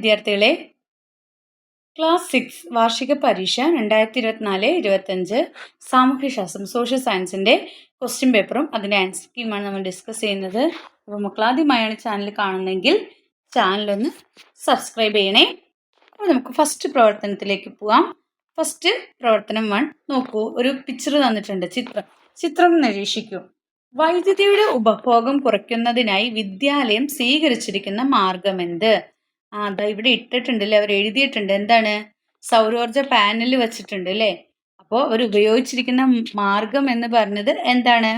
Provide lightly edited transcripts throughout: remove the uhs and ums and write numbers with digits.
വിദ്യാർത്ഥികളെ, ക്ലാസ് 6 വാർഷിക പരീക്ഷ 2024-25 സാമൂഹ്യശാസ്ത്രം സോഷ്യൽ സയൻസിൻ്റെ ക്വസ്റ്റ്യൻ പേപ്പറും അതിൻ്റെ ആൻസർ സ്കീമാണ് നമ്മൾ ഡിസ്കസ് ചെയ്യുന്നത്. അപ്പോൾ മക്കൾ ആദ്യമായാണ് ചാനൽ കാണുന്നതെങ്കിൽ ചാനലൊന്ന് സബ്സ്ക്രൈബ് ചെയ്യണേ. അപ്പോൾ നമുക്ക് ഫസ്റ്റ് പ്രവർത്തനത്തിലേക്ക് പോവാം. ഫസ്റ്റ് പ്രവർത്തനം 1 നോക്കൂ. ഒരു പിക്ചർ തന്നിട്ടുണ്ട്, ചിത്രം നിരീക്ഷിക്കൂ. വൈദ്യുതിയുടെ ഉപഭോഗം കുറയ്ക്കുന്നതിനായി വിദ്യാലയം സ്വീകരിച്ചിരിക്കുന്ന മാർഗമെന്ത്? അതാ ഇവിടെ ഇട്ടിട്ടുണ്ടല്ലേ, അവർ എഴുതിയിട്ടുണ്ട്. എന്താണ്? സൗരോർജ പാനൽ വെച്ചിട്ടുണ്ട് അല്ലേ. അപ്പോൾ അവർ ഉപയോഗിച്ചിരിക്കുന്ന മാർഗം എന്ന് പറഞ്ഞത് എന്താണ്?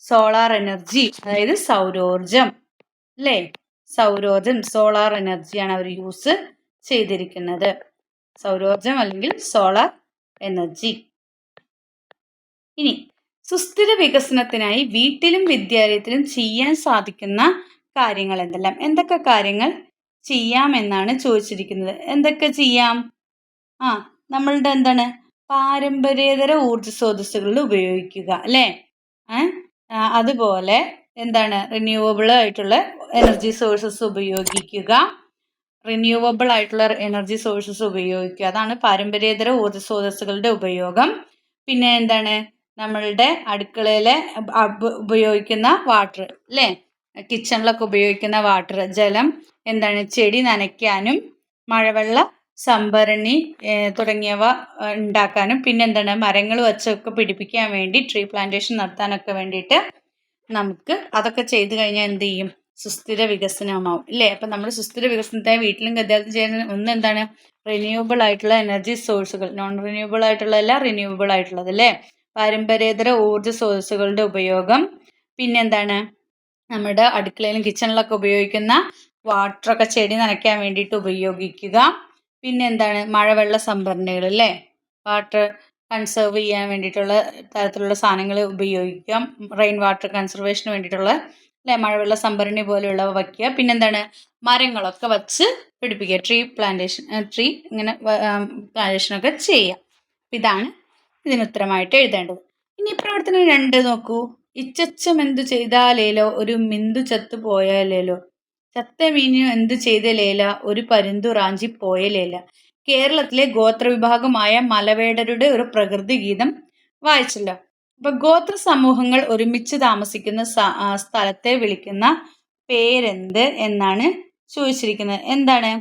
സോളാർ എനർജി, അതായത് സൗരോർജം അല്ലേ. സൗരോർജം, സോളാർ എനർജിയാണ് അവർ യൂസ് ചെയ്തിരിക്കുന്നത്. സൗരോർജം അല്ലെങ്കിൽ സോളാർ എനർജി. ഇനി സുസ്ഥിര വികസനത്തിനായി വീട്ടിലും വിദ്യാലയത്തിലും ചെയ്യാൻ സാധിക്കുന്ന കാര്യങ്ങൾ എന്തെല്ലാം? എന്തൊക്കെ കാര്യങ്ങൾ ചെയ്യാമെന്നാണ് ചോദിച്ചിരിക്കുന്നത്. എന്തൊക്കെ ചെയ്യാം? നമ്മളുടെ എന്താണ്, പാരമ്പര്യേതര ഊർജ സ്രോതസ്സുകൾ ഉപയോഗിക്കുക അല്ലേ. അതുപോലെ എന്താണ്, റിന്യൂവബിൾ ആയിട്ടുള്ള എനർജി സോഴ്സസ് ഉപയോഗിക്കുക. അതാണ് പാരമ്പര്യേതര ഊർജ സ്രോതസ്സുകളുടെ ഉപയോഗം. പിന്നെ എന്താണ്, നമ്മളുടെ അടുക്കളയിലെ ഉപയോഗിക്കുന്ന വാട്ടർ അല്ലേ, കിച്ചണിലൊക്കെ ഉപയോഗിക്കുന്ന വാട്ടർ, ജലം എന്താണ്, ചെടി നനയ്ക്കാനും മഴവെള്ള സംഭരണി തുടങ്ങിയവ ഉണ്ടാക്കാനും, പിന്നെ എന്താണ്, മരങ്ങൾ വച്ചൊക്കെ പിടിപ്പിക്കാൻ വേണ്ടി ട്രീ പ്ലാന്റേഷൻ നടത്താനൊക്കെ വേണ്ടിയിട്ട് നമുക്ക് അതൊക്കെ ചെയ്തു കഴിഞ്ഞാൽ എന്ത് ചെയ്യും? സുസ്ഥിര വികസനമാവും അല്ലേ. അപ്പം നമ്മൾ സുസ്ഥിര വികസനത്തിനായി വീട്ടിലും വിദ്യാലയത്തിലും ചെയ്യുന്ന ഒന്ന് എന്താണ്? റിന്യൂവബിൾ ആയിട്ടുള്ള എനർജി സോഴ്സുകൾ. നോൺ റിന്യൂവബിൾ ആയിട്ടുള്ളതല്ല, റിന്യൂവബിൾ ആയിട്ടുള്ളത് അല്ലേ. പാരമ്പര്യേതര ഊർജ സ്രോതസ്സുകളുടെ ഉപയോഗം. പിന്നെന്താണ്, നമ്മുടെ അടുക്കളയിലും കിച്ചണിലൊക്കെ ഉപയോഗിക്കുന്ന വാട്ടറൊക്കെ ചെടി നനയ്ക്കാൻ വേണ്ടിയിട്ട് ഉപയോഗിക്കുക. പിന്നെ എന്താണ്, മഴവെള്ള സംഭരണികൾ അല്ലേ, വാട്ടർ കൺസേർവ് ചെയ്യാൻ വേണ്ടിയിട്ടുള്ള തരത്തിലുള്ള സാധനങ്ങൾ ഉപയോഗിക്കാം. റെയിൻ വാട്ടർ കൺസർവേഷന് വേണ്ടിയിട്ടുള്ള അല്ലേ, മഴവെള്ള സംഭരണി പോലെയുള്ളവ വയ്ക്കുക. പിന്നെന്താണ്, മരങ്ങളൊക്കെ വച്ച് പിടിപ്പിക്കുക. ട്രീ ഇങ്ങനെ പ്ലാന്റേഷനൊക്കെ ചെയ്യുക. ഇതാണ് ഇതിനുത്തരമായിട്ട് എഴുതേണ്ടത്. ഇനി പ്രവർത്തനം 2 നോക്കൂ. ഇച്ചച്ചം എന്തു ചെയ്താലേലോ ഒരു മിന്തു ചത്തു പോയാലേലോ, ചത്ത മീനു എന്തു ചെയ്തലേല ഒരു പരുന്തു റാഞ്ചി പോയലേല. കേരളത്തിലെ ഗോത്രവിഭാഗമായ മലവേടരുടെ ഒരു പ്രകൃതി ഗീതം വായിച്ചല്ലോ. അപ്പൊ ഗോത്ര സമൂഹങ്ങൾ ഒരുമിച്ച് താമസിക്കുന്ന സ്ഥലത്തെ വിളിക്കുന്ന പേരെന്ത് എന്നാണ് ചോദിച്ചിരിക്കുന്നത്. എന്താണ്?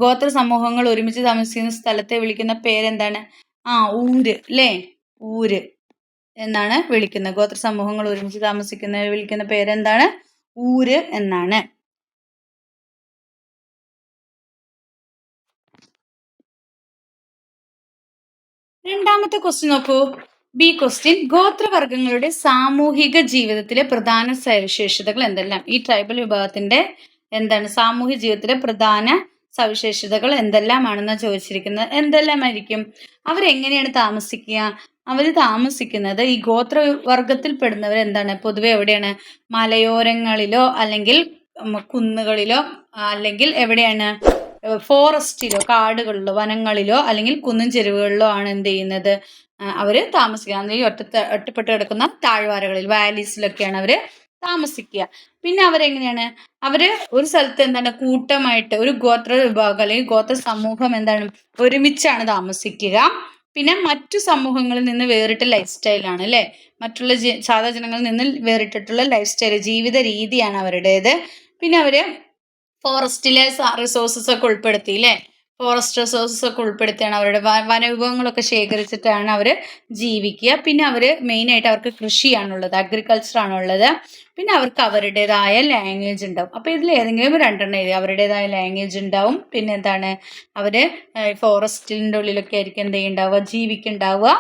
ഗോത്ര സമൂഹങ്ങൾ ഒരുമിച്ച് താമസിക്കുന്ന സ്ഥലത്തെ വിളിക്കുന്ന പേരെന്താണ്? ഊര് അല്ലേ, ഊര് എന്നാണ് വിളിക്കുന്നത്. ഗോത്ര സമൂഹങ്ങൾ ഒരുമിച്ച് താമസിക്കുന്നവരെ വിളിക്കുന്ന പേരെന്താണ്? ഊര് എന്നാണ്. രണ്ടാമത്തെ ക്വസ്റ്റ്യൻ നോക്കൂ. ബി ക്വസ്റ്റ്യൻ, ഗോത്രവർഗങ്ങളുടെ സാമൂഹിക ജീവിതത്തിലെ പ്രധാന സവിശേഷതകൾ എന്തെല്ലാം? ഈ ട്രൈബൽ വിഭാഗത്തിന്റെ എന്താണ് സാമൂഹിക ജീവിതത്തിലെ പ്രധാന സവിശേഷതകൾ എന്തെല്ലാമാണെന്നാണ് ചോദിച്ചിരിക്കുന്നത്. എന്തെല്ലാമായിരിക്കും? അവരെങ്ങനെയാണ് താമസിക്കുക? അവർ താമസിക്കുന്നത്, ഈ ഗോത്രവർഗത്തിൽ പെടുന്നവർ എന്താണ്, പൊതുവെ എവിടെയാണ്? മലയോരങ്ങളിലോ അല്ലെങ്കിൽ കുന്നുകളിലോ അല്ലെങ്കിൽ എവിടെയാണ്? ഫോറസ്റ്റിലോ, കാടുകളിലോ, വനങ്ങളിലോ അല്ലെങ്കിൽ കുന്നും ചെരുവുകളിലോ ആണ് എന്ത് ചെയ്യുന്നത്? അവർ താമസിക്കുക. അല്ലെങ്കിൽ ഒറ്റപ്പെട്ട് കിടക്കുന്ന താഴ്വാരകളിൽ, വാലീസിലൊക്കെയാണ് അവർ താമസിക്കുക. പിന്നെ അവരെങ്ങനെയാണ്? അവര് ഒരു സ്ഥലത്ത് എന്താണ്, കൂട്ടമായിട്ട് ഒരു ഗോത്ര വിഭാഗം അല്ലെങ്കിൽ ഗോത്ര സമൂഹം എന്താണ്, ഒരുമിച്ചാണ് താമസിക്കുക. പിന്നെ മറ്റു സമൂഹങ്ങളിൽ നിന്ന് വേറിട്ട ലൈഫ് സ്റ്റൈലാണ് അല്ലേ, മറ്റുള്ള സാധാ ജനങ്ങളിൽ നിന്ന് വേറിട്ടിട്ടുള്ള ലൈഫ് സ്റ്റൈൽ, ജീവിത രീതിയാണ് അവരുടേത്. പിന്നെ അവര് ഫോറസ്റ്റിലെ റിസോഴ്സസ് ഒക്കെ ഉൾപ്പെടുത്തി അല്ലേ, ഫോറസ്റ്റ് റിസോഴ്സസ് ഒക്കെ ഉൾപ്പെടുത്തിയാണ് അവരുടെ വനവിഭവങ്ങളൊക്കെ ശേഖരിച്ചിട്ടാണ് അവർ ജീവിക്കുക. പിന്നെ അവർ മെയിനായിട്ട് അവർക്ക് കൃഷിയാണുള്ളത്, അഗ്രികൾച്ചർ ആണുള്ളത്. പിന്നെ അവർക്ക് അവരുടേതായ ലാംഗ്വേജ് ഉണ്ടാവും. അപ്പോൾ ഇതിൽ ഏതെങ്കിലും 2 എഴുതി. അവരുടേതായ ലാംഗ്വേജ് ഉണ്ടാവും. പിന്നെ എന്താണ്, അവർ ഫോറസ്റ്റിൻ്റെ ഉള്ളിലൊക്കെ ആയിരിക്കും എന്ത് ചെയ്യുന്നുണ്ടാവുക, ജീവിക്കുന്നുണ്ടാവുക.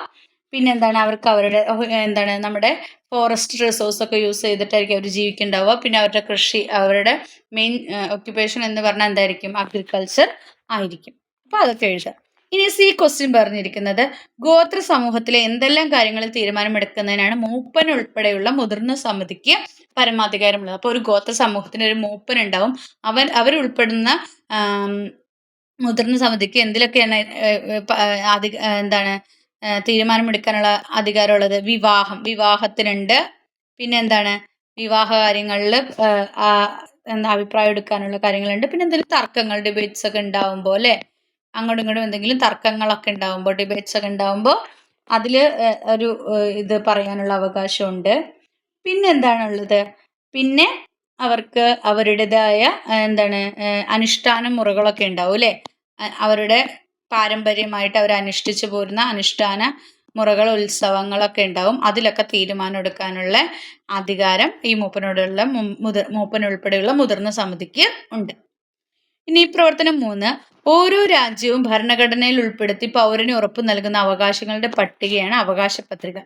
പിന്നെ എന്താണ്, അവർക്ക് അവരുടെ എന്താണ് നമ്മുടെ ഫോറസ്റ്റ് റിസോഴ്സ് ഒക്കെ യൂസ് ചെയ്തിട്ടായിരിക്കും അവർ ജീവിക്കുന്നുണ്ടാവുക. പിന്നെ അവരുടെ കൃഷി, അവരുടെ മെയിൻ ഓക്യുപ്പേഷൻ എന്ന് പറഞ്ഞാൽ എന്തായിരിക്കും? അഗ്രികൾച്ചർ ആയിരിക്കും. അപ്പോൾ അതൊക്കെ എഴുതുക. ഇനി സി ക്വസ്റ്റ്യൻ പറഞ്ഞിരിക്കുന്നത്, ഗോത്ര സമൂഹത്തിലെ എന്തെല്ലാം കാര്യങ്ങളിൽ തീരുമാനമെടുക്കുന്നതിനാണ് മൂപ്പൻ ഉൾപ്പെടെയുള്ള മുതിർന്ന സമിതിക്ക് പരമാധികാരമുള്ളത്? അപ്പോൾ ഒരു ഗോത്ര സമൂഹത്തിന് ഒരു മൂപ്പൻ ഉണ്ടാവും. അവരുൾപ്പെടുന്ന മുതിർന്ന സമിതിക്ക് എന്തിലൊക്കെയാണ് എന്താണ് തീരുമാനമെടുക്കാനുള്ള അധികാരമുള്ളത്? വിവാഹത്തിനുണ്ട്. പിന്നെ എന്താണ്, വിവാഹ കാര്യങ്ങളിൽ എന്താ അഭിപ്രായം എടുക്കാനുള്ള കാര്യങ്ങളുണ്ട്. പിന്നെ എന്തെങ്കിലും തർക്കങ്ങൾ, ഡിബേറ്റ്സ് ഒക്കെ ഉണ്ടാവുമ്പോൾ അല്ലേ, അങ്ങോട്ടും ഇങ്ങോട്ടും എന്തെങ്കിലും തർക്കങ്ങളൊക്കെ ഉണ്ടാവുമ്പോൾ, ഡിബേറ്റ്സ് ഒക്കെ ഉണ്ടാവുമ്പോൾ അതിൽ ഒരു ഇത് പറയാനുള്ള അവകാശമുണ്ട്. പിന്നെ എന്താണുള്ളത്, പിന്നെ അവർക്ക് അവരുടേതായ എന്താണ് അനുഷ്ഠാന മുറകളൊക്കെ ഉണ്ടാവും അല്ലേ, അവരുടെ പാരമ്പര്യമായിട്ട് അവർ അനുഷ്ഠിച്ചു പോരുന്ന അനുഷ്ഠാന മുറകൾ, ഉത്സവങ്ങളൊക്കെ ഉണ്ടാവും. അതിലൊക്കെ തീരുമാനം എടുക്കാനുള്ള അധികാരം ഈ മൂപ്പനുൾപ്പെടെയുള്ള മുതിർന്ന സമിതിക്ക് ഉണ്ട്. ഇനി പ്രവർത്തനം 3, ഓരോ രാജ്യവും ഭരണഘടനയിൽ ഉൾപ്പെടുത്തി പൗരന് ഉറപ്പു നൽകുന്ന അവകാശങ്ങളുടെ പട്ടികയാണ് അവകാശ പത്രിക.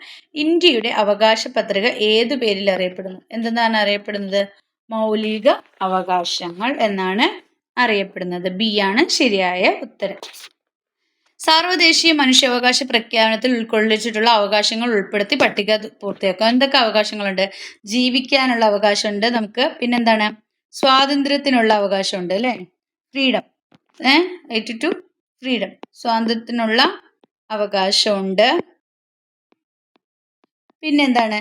ഇന്ത്യയുടെ അവകാശ പത്രിക ഏതു പേരിൽ അറിയപ്പെടുന്നു? എന്തെന്നാണ് അറിയപ്പെടുന്നത്? മൗലിക അവകാശങ്ങൾ എന്നാണ് അറിയപ്പെടുന്നത്. ബി ആണ് ശരിയായ ഉത്തരം. സാർവദേശീയ മനുഷ്യാവകാശ പ്രഖ്യാപനത്തിൽ ഉൾക്കൊള്ളിച്ചിട്ടുള്ള അവകാശങ്ങൾ ഉൾപ്പെടുത്തി പട്ടിക പൂർത്തിയാക്കുക. എന്തൊക്കെ അവകാശങ്ങളുണ്ട്? ജീവിക്കാനുള്ള അവകാശമുണ്ട് നമുക്ക്. പിന്നെന്താണ്? സ്വാതന്ത്ര്യത്തിനുള്ള അവകാശമുണ്ട് അല്ലേ, ഫ്രീഡം, റൈറ്റ് ടു ഫ്രീഡം, സ്വാതന്ത്ര്യത്തിനുള്ള അവകാശമുണ്ട്. പിന്നെന്താണ്?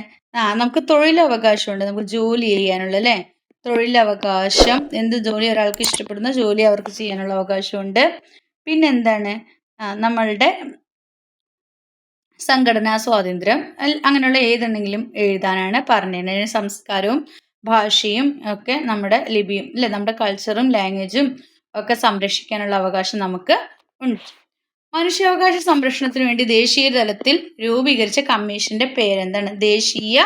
നമുക്ക് തൊഴിലവകാശമുണ്ട്, നമുക്ക് ജോലി ചെയ്യാനുള്ള അല്ലേ, തൊഴിലവകാശം, എന്ത് ജോലി ഒരാൾക്ക് ഇഷ്ടപ്പെടുന്ന ജോലി അവർക്ക് ചെയ്യാനുള്ള അവകാശമുണ്ട്. പിന്നെന്താണ്? നമ്മളുടെ സംഘടനാ സ്വാതന്ത്ര്യം, അങ്ങനെയുള്ള ഏതുണ്ടെങ്കിലും എഴുതാനാണ് പറഞ്ഞത്. സംസ്കാരവും ഭാഷയും ഒക്കെ നമ്മുടെ ലിപിയും അല്ലെ, നമ്മുടെ കൾച്ചറും ലാംഗ്വേജും ഒക്കെ സംരക്ഷിക്കാനുള്ള അവകാശം നമുക്ക് ഉണ്ട്. മനുഷ്യാവകാശ സംരക്ഷണത്തിന് വേണ്ടി ദേശീയ തലത്തിൽ രൂപീകരിച്ച കമ്മീഷന്റെ പേരെന്താണ്? ദേശീയ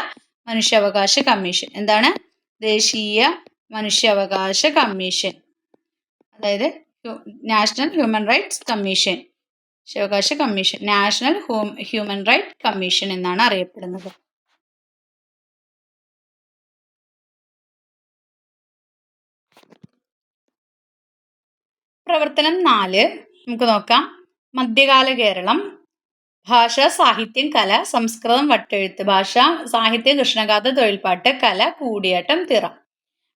മനുഷ്യാവകാശ കമ്മീഷൻ. എന്താണ്? ദേശീയ മനുഷ്യാവകാശ കമ്മീഷൻ, അതായത് നാഷണൽ ഹ്യൂമൻ റൈറ്റ്സ് കമ്മീഷൻ, മനുഷ്യാവകാശ commission, national human right commission എന്നാണ് അറിയപ്പെടുന്നത്. പ്രവർത്തനം 4 നമുക്ക് നോക്കാം. മധ്യകാല കേരളം. ഭാഷ, സാഹിത്യം, കല. സംസ്കൃതം, വട്ടെഴുത്ത്. ഭാഷ, സാഹിത്യം, കൃഷ്ണഗാഥ, തൊഴിൽപ്പാട്ട്. കല, കൂടിയാട്ടം, തിറ.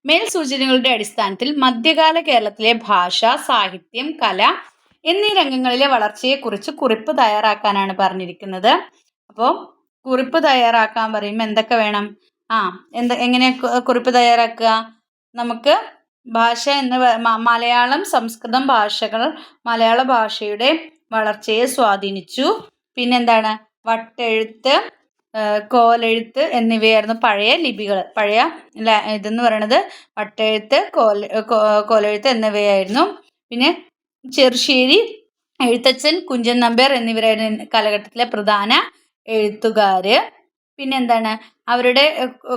മേൽ സൂചനകളുടെ അടിസ്ഥാനത്തിൽ മധ്യകാല കേരളത്തിലെ ഭാഷ, സാഹിത്യം, കല എന്നീ രംഗങ്ങളിലെ വളർച്ചയെക്കുറിച്ച് കുറിപ്പ് തയ്യാറാക്കാനാണ് പറഞ്ഞിരിക്കുന്നത്. അപ്പോൾ കുറിപ്പ് തയ്യാറാക്കാൻ പറയുമ്പോൾ എന്തൊക്കെ വേണം? എങ്ങനെ കുറിപ്പ് തയ്യാറാക്കുക? നമുക്ക് ഭാഷ മലയാളം, സംസ്കൃതം ഭാഷകൾ മലയാള ഭാഷയുടെ വളർച്ചയെ സ്വാധീനിച്ചു. പിന്നെന്താണ്? വട്ടെഴുത്ത്, കോലെഴുത്ത് എന്നിവയായിരുന്നു പഴയ ലിപികൾ. പഴയ ഇതെന്ന് പറയുന്നത് വട്ടെഴുത്ത്, കോലെഴുത്ത് എന്നിവയായിരുന്നു. പിന്നെ ചെറുശ്ശേരി എഴുത്തച്ഛൻ, കുഞ്ചൻ നമ്പ്യാർ എന്നിവരായിരുന്നു കാലഘട്ടത്തിലെ പ്രധാന എഴുത്തുകാര്. പിന്നെന്താണ്? അവരുടെ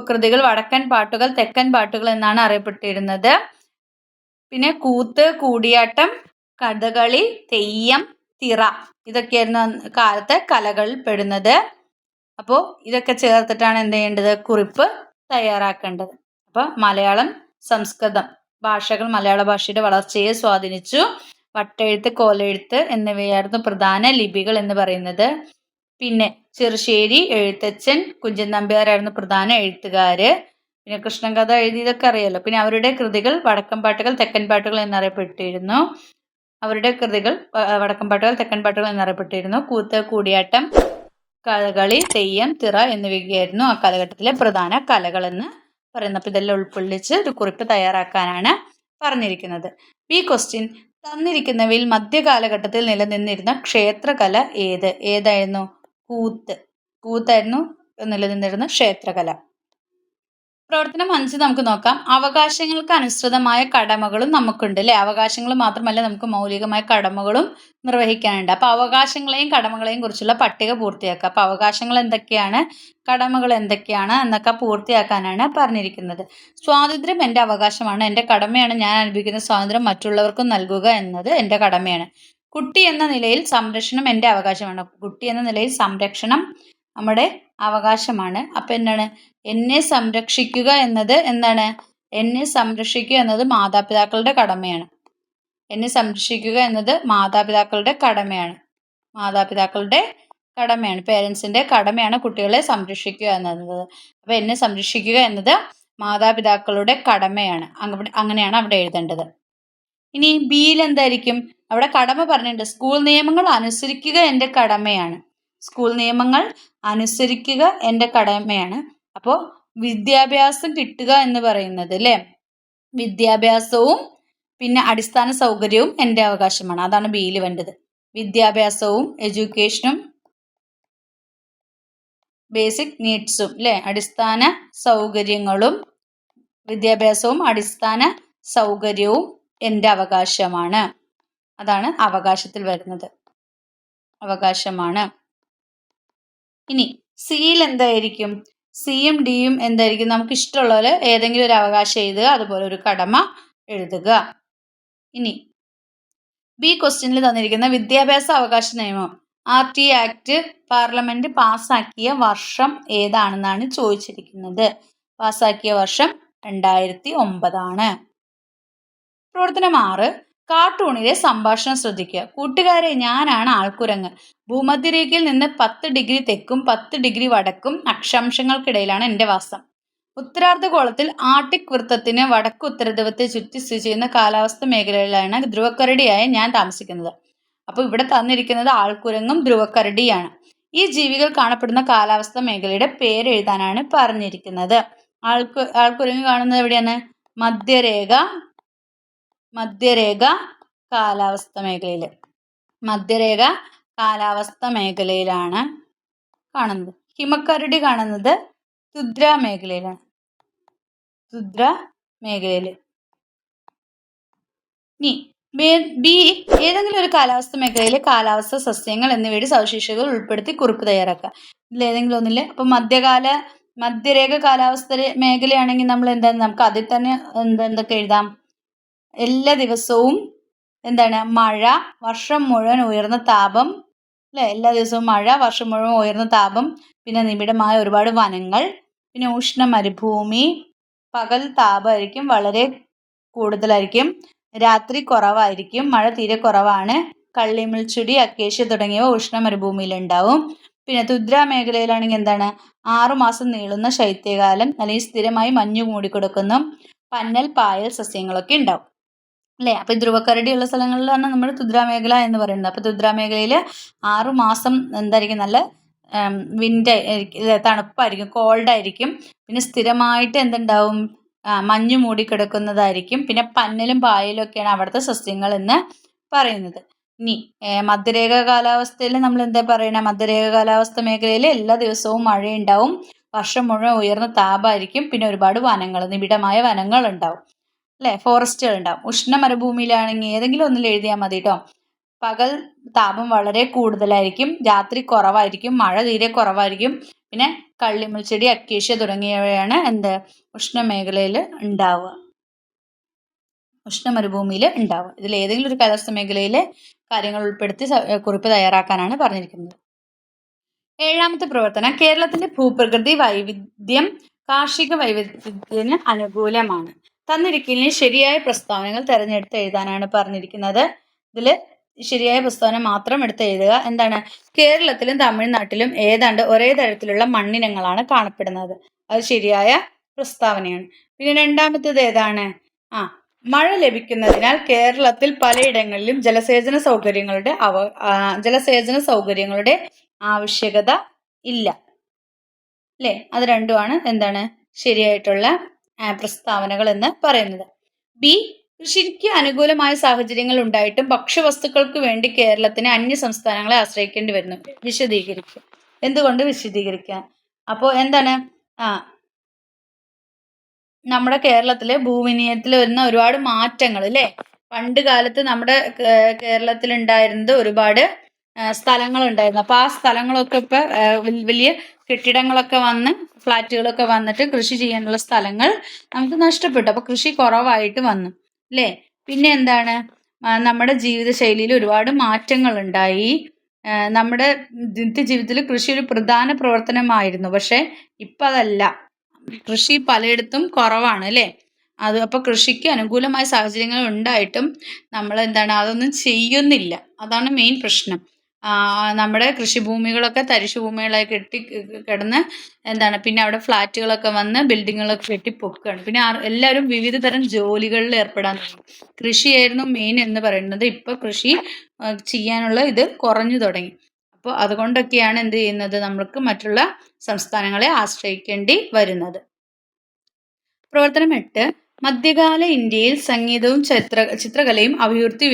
കൃതികൾ വടക്കൻ പാട്ടുകൾ, തെക്കൻ പാട്ടുകൾ എന്നാണ് അറിയപ്പെട്ടിരുന്നത്. പിന്നെ കൂത്ത്, കൂടിയാട്ടം, കഥകളി, തെയ്യം, തിറ ഇതൊക്കെയായിരുന്നു കാലത്തെ കലകളിൽ പെടുന്നത്. അപ്പോൾ ഇതൊക്കെ ചേർത്തിട്ടാണ് എന്ത് ചെയ്യേണ്ടത്? കുറിപ്പ് തയ്യാറാക്കേണ്ടത്. അപ്പോൾ മലയാളം, സംസ്കൃതം ഭാഷകൾ മലയാള ഭാഷയുടെ വളർച്ചയെ സ്വാധീനിച്ചു. വട്ടെഴുത്ത്, കോലെഴുത്ത് എന്നിവയായിരുന്നു പ്രധാന ലിപികൾ എന്ന് പറയുന്നത്. പിന്നെ ചെറുശ്ശേരി എഴുത്തച്ഛൻ, കുഞ്ചൻ നമ്പ്യാരായിരുന്നു പ്രധാന എഴുത്തുകാര്. പിന്നെ കൃഷ്ണഗാഥ എഴുതിയതൊക്കെ അറിയാലോ. പിന്നെ അവരുടെ കൃതികൾ വടക്കൻ പാട്ടുകൾ, തെക്കൻ പാട്ടുകൾ എന്നറിയപ്പെട്ടിരുന്നു. അവരുടെ കൃതികൾ വടക്കൻ പാട്ടുകൾ, തെക്കൻ പാട്ടുകൾ എന്നറിയപ്പെട്ടിരുന്നു. കൂത്ത്, കൂടിയാട്ടം, കഥകളി, തെയ്യം, തിറ എന്നിവയൊക്കെയായിരുന്നു ആ കാലഘട്ടത്തിലെ പ്രധാന കലകൾ എന്ന് പറയുന്നത്. അപ്പോൾ ഇതെല്ലാം ഉൾക്കൊള്ളിച്ച് ഒരു കുറിപ്പ് തയ്യാറാക്കാനാണ് പറഞ്ഞിരിക്കുന്നത്. ബി ക്വസ്റ്റ്യൻ, തന്നിരിക്കുന്നവയിൽ മധ്യകാലഘട്ടത്തിൽ നിലനിന്നിരുന്ന ക്ഷേത്രകല ഏതായിരുന്നു? കൂത്തായിരുന്നു നിലനിന്നിരുന്ന ക്ഷേത്രകല. പ്രവർത്തനം 5 നമുക്ക് നോക്കാം. അവകാശങ്ങൾക്ക് അനുസൃതമായ കടമകളും നമുക്കുണ്ട് അല്ലേ. അവകാശങ്ങൾ മാത്രമല്ല, നമുക്ക് മൗലികമായ കടമകളും നിർവഹിക്കാനുണ്ട്. അപ്പോൾ അവകാശങ്ങളെയും കടമകളെയും കുറിച്ചുള്ള പട്ടിക പൂർത്തിയാക്കുക. അപ്പോൾ അവകാശങ്ങൾ എന്തൊക്കെയാണ്, കടമകൾ എന്തൊക്കെയാണ് എന്നൊക്കെ പൂർത്തിയാക്കാനാണ് പറഞ്ഞിരിക്കുന്നത്. സ്വാതന്ത്ര്യം എൻ്റെ അവകാശമാണ്, എൻ്റെ കടമയാണ് ഞാൻ അനുഭവിക്കുന്ന സ്വാതന്ത്ര്യം മറ്റുള്ളവർക്കും നൽകുക എന്നത് എൻ്റെ കടമയാണ്. കുട്ടി എന്ന നിലയിൽ സംരക്ഷണം എൻ്റെ അവകാശമാണ്. കുട്ടി എന്ന നിലയിൽ സംരക്ഷണം നമ്മുടെ അവകാശമാണ്. അപ്പം എന്താണ്? എന്നെ സംരക്ഷിക്കുക എന്നത് എന്താണ്? എന്നെ സംരക്ഷിക്കുക എന്നത് മാതാപിതാക്കളുടെ കടമയാണ്. എന്നെ സംരക്ഷിക്കുക എന്നത് മാതാപിതാക്കളുടെ കടമയാണ്. പേരൻസിൻ്റെ കടമയാണ് കുട്ടികളെ സംരക്ഷിക്കുക എന്നത്. അപ്പോൾ എന്നെ സംരക്ഷിക്കുക എന്നത് മാതാപിതാക്കളുടെ കടമയാണ്. അങ്ങനെയാണ് അവിടെ എഴുതേണ്ടത്. ഇനി ബിയിൽ എന്തായിരിക്കും? അവിടെ കടമ പറഞ്ഞിട്ടുണ്ട്. സ്കൂൾ നിയമങ്ങൾ അനുസരിക്കുക എൻ്റെ കടമയാണ്. സ്കൂൾ നിയമങ്ങൾ അനുസരിക്കുക എൻ്റെ കടമയാണ്. അപ്പോൾ വിദ്യാഭ്യാസം കിട്ടുക എന്ന് പറയുന്നത് അല്ലേ, വിദ്യാഭ്യാസവും പിന്നെ അടിസ്ഥാന സൗകര്യവും എൻ്റെ അവകാശമാണ്. അതാണ് ബിയിൽ വേണ്ടത്. വിദ്യാഭ്യാസവും എഡ്യൂക്കേഷനും ബേസിക് നീഡ്സും അല്ലേ, അടിസ്ഥാന സൗകര്യങ്ങളും വിദ്യാഭ്യാസവും അടിസ്ഥാന സൗകര്യവും എൻ്റെ അവകാശമാണ്. അതാണ് അവകാശത്തിൽ വരുന്നത്. അവകാശമാണ്. ഇനി സിയിൽ എന്തായിരിക്കും? സിയും ഡിയും എന്തായിരിക്കും? നമുക്ക് ഇഷ്ടമുള്ള പോലെ ഏതെങ്കിലും ഒരു അവകാശം എഴുതുക, അതുപോലെ ഒരു കടമ എഴുതുക. ഇനി ബി ക്വസ്റ്റ്യനിൽ തന്നിരിക്കുന്ന വിദ്യാഭ്യാസ അവകാശ നിയമം RT ആക്ട് പാർലമെന്റ് പാസ്സാക്കിയ വർഷം ഏതാണെന്നാണ് ചോദിച്ചിരിക്കുന്നത്. പാസ്സാക്കിയ വർഷം 2009. പ്രവർത്തനം 6. കാർട്ടൂണിലെ സംഭാഷണം ശ്രദ്ധിക്കുക. കൂട്ടുകാരെ, ഞാനാണ് ആൾക്കുരങ്ങ്. ഭൂമധ്യരേഖയിൽ നിന്ന് 10 ഡിഗ്രി തെക്കും 10 ഡിഗ്രി വടക്കും അക്ഷാംശങ്ങൾക്കിടയിലാണ് എൻ്റെ വാസം. ഉത്തരാർദ്ധഗോളത്തിൽ ആർട്ടിക് വൃത്തത്തിന് വടക്ക് ഉത്തരധ്രുവത്തെ ചുറ്റി സ്ഥിതി ചെയ്യുന്ന കാലാവസ്ഥ മേഖലയിലാണ് ധ്രുവക്കരടിയായ ഞാൻ താമസിക്കുന്നത്. അപ്പോൾ ഇവിടെ തന്നിരിക്കുന്നത് ആൾക്കുരങ്ങും ധ്രുവക്കരടിയാണ്. ഈ ജീവികൾ കാണപ്പെടുന്ന കാലാവസ്ഥ മേഖലയുടെ പേര് എഴുതാനാണ് പറഞ്ഞിരിക്കുന്നത്. ആൾക്കുരങ്ങ് കാണുന്നത് എവിടെയാണ്? മധ്യരേഖ കാലാവസ്ഥ മേഖലയിൽ. മധ്യരേഖ കാലാവസ്ഥ മേഖലയിലാണ് കാണുന്നത്. ഹിമക്കരടി കാണുന്നത് തുദ്ര മേഖലയിലാണ്. തുദ്ര മേഖലയിൽ. ഇനി ബി ഏതെങ്കിലും ഒരു കാലാവസ്ഥ മേഖലയിലെ കാലാവസ്ഥ, സസ്യങ്ങൾ എന്നിവയുടെ സവിശേഷതകൾ ഉൾപ്പെടുത്തി കുറിപ്പ് തയ്യാറാക്കുക. ഇതിലേതെങ്കിലും ഒന്നില്ലേ? അപ്പം മധ്യരേഖ കാലാവസ്ഥ മേഖലയാണെങ്കിൽ നമ്മൾ നമുക്ക് അതിൽ തന്നെ എന്തൊക്കെ എഴുതാം? എല്ലാ ദിവസവും മഴ, വർഷം മുഴുവൻ ഉയർന്ന താപം അല്ലേ? എല്ലാ ദിവസവും മഴ, വർഷം മുഴുവൻ ഉയർന്ന താപം, പിന്നെ നിബിഡമായ ഒരുപാട് വനങ്ങൾ, പിന്നെ ഉഷ്ണ മരുഭൂമി, പകൽ താപമായിരിക്കും വളരെ കൂടുതലായിരിക്കും, രാത്രി കുറവായിരിക്കും, മഴ തീരെ കുറവാണ്, കള്ളിമുൾച്ചുടി, അക്കേഷ്യ തുടങ്ങിയവ ഉഷ്ണ മരുഭൂമിയിലുണ്ടാവും. പിന്നെ തുദ്ര മേഖലയിലാണെങ്കിൽ 6 മാസം നീളുന്ന ശൈത്യകാലം, അല്ലെങ്കിൽ സ്ഥിരമായി മഞ്ഞു മൂടിക്കൊടുക്കുന്ന പന്നൽ, പായൽ സസ്യങ്ങളൊക്കെ ഉണ്ടാവും അല്ലേ? അപ്പോൾ ധ്രുവക്കരടിയുള്ള സ്ഥലങ്ങളിലാണ് നമ്മൾ തുദ്ര മേഖല എന്ന് പറയുന്നത്. അപ്പോൾ തുദ്ര മേഖലയിൽ 6 മാസം നല്ല തണുപ്പായിരിക്കും, കോൾഡായിരിക്കും. പിന്നെ സ്ഥിരമായിട്ട് മഞ്ഞ് മൂടിക്കിടക്കുന്നതായിരിക്കും. പിന്നെ പന്നലും പായലും ഒക്കെയാണ് അവിടുത്തെ സസ്യങ്ങൾ എന്ന് പറയുന്നത്. ഇനി മധ്യരേഖ കാലാവസ്ഥയിൽ നമ്മൾ പറയണേ? മധ്യരേഖ കാലാവസ്ഥ മേഖലയിൽ എല്ലാ ദിവസവും മഴയുണ്ടാവും, വർഷം മുഴുവൻ ഉയർന്ന താപമായിരിക്കും, പിന്നെ ഒരുപാട് വനങ്ങൾ, നിബിഡമായ വനങ്ങൾ ഉണ്ടാവും അല്ലേ? ഫോറസ്റ്റുകൾ ഉണ്ടാവും. ഉഷ്ണ മരുഭൂമിയിലാണെങ്കിൽ ഏതെങ്കിലും ഒന്നിൽ എഴുതിയാൽ മതി കേട്ടോ. പകൽ താപം വളരെ കൂടുതലായിരിക്കും, രാത്രി കുറവായിരിക്കും, മഴ തീരെ കുറവായിരിക്കും, പിന്നെ കള്ളിമുൾച്ചെടി, അക്കേഷ്യ തുടങ്ങിയവയാണ് ഉഷ്ണമേഖലയിൽ ഉണ്ടാവുക, ഉഷ്ണമരുഭൂമിയിൽ ഉണ്ടാവുക. ഇതിൽ ഏതെങ്കിലും ഒരു കാലാവസ്ഥ മേഖലയിലെ കാര്യങ്ങൾ ഉൾപ്പെടുത്തി കുറിപ്പ് തയ്യാറാക്കാനാണ് പറഞ്ഞിരിക്കുന്നത്. 7ാമത്തെ പ്രവർത്തനം കേരളത്തിന്റെ ഭൂപ്രകൃതി വൈവിധ്യം കാർഷിക വൈവിധ്യത്തിന് അനുകൂലമാണ്. തന്നിരിക്കുന്നതിന് ശരിയായ പ്രസ്താവനകൾ തിരഞ്ഞെടുത്ത് എഴുതാനാണ് പറഞ്ഞിരിക്കുന്നത്. ഇതിൽ ശരിയായ പ്രസ്താവന മാത്രം എടുത്ത് എഴുതുക. കേരളത്തിലും തമിഴ്നാട്ടിലും ഏതാണ്ട് ഒരേ തരത്തിലുള്ള മണ്ണിനങ്ങളാണ് കാണപ്പെടുന്നത്. അത് ശരിയായ പ്രസ്താവനയാണ്. പിന്നെ രണ്ടാമത്തേത് ഏതാണ്? മഴ ലഭിക്കുന്നതിനാൽ കേരളത്തിൽ പലയിടങ്ങളിലും ജലസേചന സൗകര്യങ്ങളുടെ ആവശ്യകത ഇല്ല അല്ലേ? അത് രണ്ടുമാണ് ശരിയായിട്ടുള്ള പ്രസ്താവനകൾ എന്ന് പറയുന്നത്. ബി കൃഷിക്ക് അനുകൂലമായ സാഹചര്യങ്ങൾ ഉണ്ടായിട്ടും ഭക്ഷ്യവസ്തുക്കൾക്ക് വേണ്ടി കേരളത്തിന് അന്യ സംസ്ഥാനങ്ങളെ ആശ്രയിക്കേണ്ടി വരുന്നു. വിശദീകരിക്കുക. എന്തുകൊണ്ട് വിശദീകരിക്കുക? അപ്പോൾ നമ്മുടെ കേരളത്തിലെ ഭൂവിനിയോഗത്തിൽ വരുന്ന ഒരുപാട് മാറ്റങ്ങൾ അല്ലേ? പണ്ട് കാലത്ത് നമ്മുടെ കേരളത്തിൽ ഉണ്ടായിരുന്നത് ഒരുപാട് സ്ഥലങ്ങളുണ്ടായിരുന്നു. അപ്പോൾ ആ സ്ഥലങ്ങളൊക്കെ ഇപ്പോൾ വലിയ കെട്ടിടങ്ങളൊക്കെ വന്ന്, ഫ്ലാറ്റുകളൊക്കെ വന്നിട്ട് കൃഷി ചെയ്യാനുള്ള സ്ഥലങ്ങൾ നമുക്ക് നഷ്ടപ്പെട്ടു. അപ്പോൾ കൃഷി കുറവായിട്ട് വന്നു അല്ലേ? പിന്നെ നമ്മുടെ ജീവിതശൈലിയിൽ ഒരുപാട് മാറ്റങ്ങൾ ഉണ്ടായി. നമ്മുടെ നിത്യജീവിതത്തിൽ കൃഷി ഒരു പ്രധാന പ്രവർത്തനമായിരുന്നു. പക്ഷേ ഇപ്പം അതല്ല. കൃഷി പലയിടത്തും കുറവാണ് അല്ലേ? അപ്പോൾ കൃഷിക്ക് അനുകൂലമായ സാഹചര്യങ്ങൾ ഉണ്ടായിട്ടും നമ്മൾ അതൊന്നും ചെയ്യുന്നില്ല. അതാണ് മെയിൻ പ്രശ്നം. നമ്മുടെ കൃഷിഭൂമികളൊക്കെ തരിശുഭൂമികളായി കിടന്ന് പിന്നെ അവിടെ ഫ്ലാറ്റുകളൊക്കെ വന്ന് ബിൽഡിങ്ങുകളൊക്കെ കെട്ടിപ്പൊക്കുകയാണ്. പിന്നെ എല്ലാവരും വിവിധ തരം ജോലികളിൽ ഏർപ്പെടാൻ തുടങ്ങി. കൃഷിയായിരുന്നു മെയിൻ എന്ന് പറയുന്നത്. ഇപ്പോൾ കൃഷി ചെയ്യാനുള്ള ഇത് കുറഞ്ഞു തുടങ്ങി. അപ്പോൾ അതുകൊണ്ടൊക്കെയാണ് എന്ത് ചെയ്യുന്നത്? നമ്മൾക്ക് മറ്റുള്ള സംസ്ഥാനങ്ങളെ ആശ്രയിക്കേണ്ടി വരുന്നത്. പ്രവർത്തനം 8 മധ്യകാല ഇന്ത്യയിൽ സംഗീതവും ചിത്രകലയും അഭിവൃദ്ധി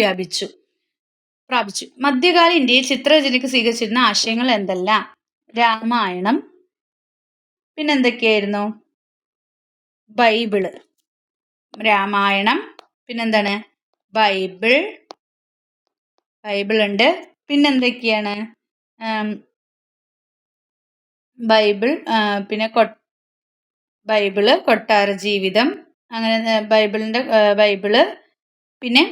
പ്രാപിച്ചു. മധ്യകാല ഇന്ത്യയിൽ ചിത്രരചനയ്ക്ക് സ്വീകരിച്ചിരുന്ന ആശയങ്ങൾ എന്തെല്ലാം? രാമായണം, പിന്നെന്തൊക്കെയായിരുന്നു? ബൈബിള്. രാമായണം, പിന്നെന്താണ്? ബൈബിളുണ്ട്. പിന്നെന്തൊക്കെയാണ്? ബൈബിൾ, പിന്നെ ബൈബിള്, കൊട്ടാര ജീവിതം, അങ്ങനെ ബൈബിള്, പിന്നെ